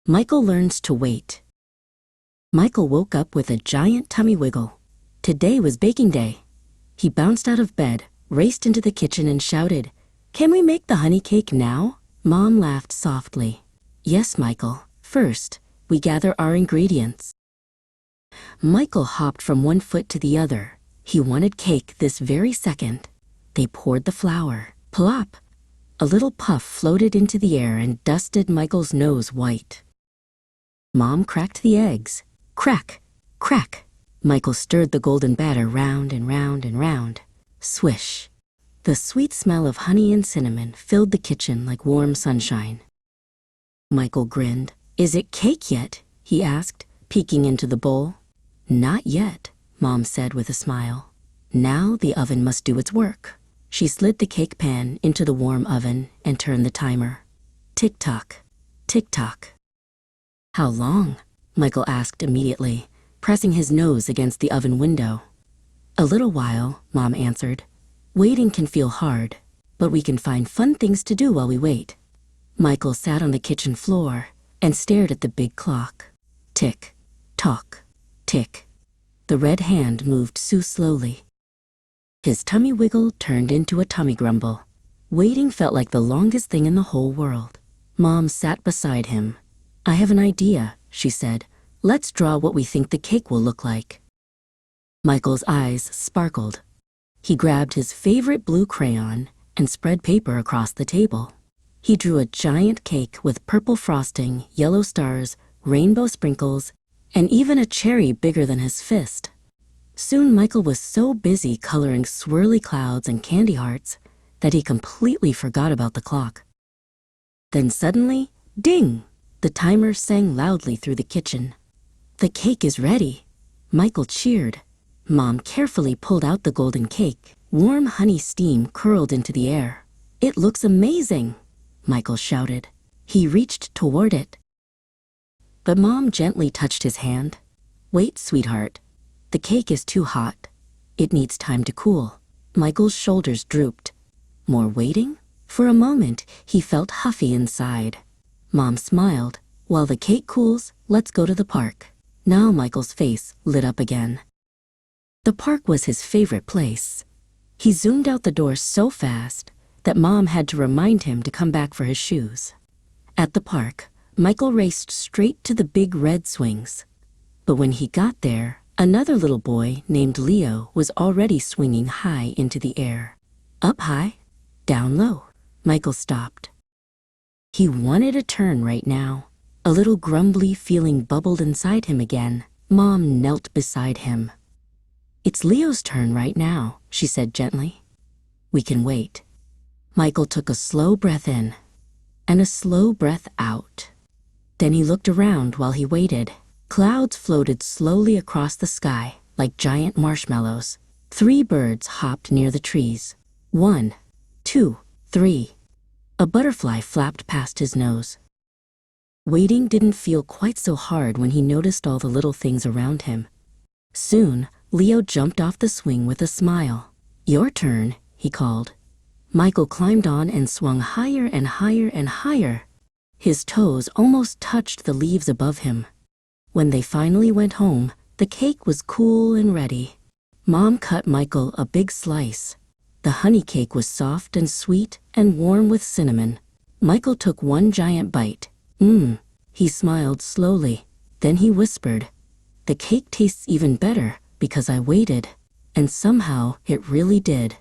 Michael learns to wait. Michael woke up with a giant tummy wiggle. Today was baking day. He bounced out of bed, raced into the kitchen and shouted, "Can we make the honey cake now?" Mom laughed softly. "Yes, Michael. First, we gather our ingredients." Michael hopped from one foot to the other. He wanted cake this very second. They poured the flour. Plop! A little puff floated into the air and dusted Michael's nose white. Mom cracked the eggs. Crack! Crack! Michael stirred the golden batter round and round and round. Swish! The sweet smell of honey and cinnamon filled the kitchen like warm sunshine. Michael grinned. "Is it cake yet?" he asked, peeking into the bowl. "Not yet," Mom said with a smile. "Now the oven must do its work." She slid the cake pan into the warm oven and turned the timer. Tick-tock, tick-tock. "How long?" Michael asked immediately, pressing his nose against the oven window. "A little while," Mom answered. "Waiting can feel hard, but we can find fun things to do while we wait." Michael sat on the kitchen floor and stared at the big clock. Tick, tock, tick. The red hand moved so slowly. His tummy wiggle turned into a tummy grumble. Waiting felt like the longest thing in the whole world. Mom sat beside him. "I have an idea," she said. "Let's draw what we think the cake will look like." Michael's eyes sparkled. He grabbed his favorite blue crayon and spread paper across the table. He drew a giant cake with purple frosting, yellow stars, rainbow sprinkles, and even a cherry bigger than his fist. Soon Michael was so busy coloring swirly clouds and candy hearts that he completely forgot about the clock. Then suddenly, ding! The timer sang loudly through the kitchen. "The cake is ready!" Michael cheered. Mom carefully pulled out the golden cake. Warm honey steam curled into the air. "It looks amazing!" Michael shouted. He reached toward it. But Mom gently touched his hand. "Wait, sweetheart. The cake is too hot. It needs time to cool." Michael's shoulders drooped. More waiting? For a moment, he felt huffy inside. Mom smiled. "While the cake cools, let's go to the park." Now Michael's face lit up again. The park was his favorite place. He zoomed out the door so fast that Mom had to remind him to come back for his shoes. At the park, Michael raced straight to the big red swings. But when he got there, another little boy named Leo was already swinging high into the air. Up high, down low. Michael stopped. He wanted a turn right now. A little grumbly feeling bubbled inside him again. Mom knelt beside him. "It's Leo's turn right now," she said gently. "We can wait." Michael took a slow breath in and a slow breath out. Then he looked around while he waited. Clouds floated slowly across the sky like giant marshmallows. 3 birds hopped near the trees. 1, 2, 3. A butterfly flapped past his nose. Waiting didn't feel quite so hard when he noticed all the little things around him. Soon, Leo jumped off the swing with a smile. "Your turn," he called. Michael climbed on and swung higher and higher and higher. His toes almost touched the leaves above him. When they finally went home, the cake was cool and ready. Mom cut Michael a big slice. The honey cake was soft and sweet and warm with cinnamon. Michael took one giant bite. He smiled slowly. Then he whispered, "The cake tastes even better because I waited." And somehow it really did.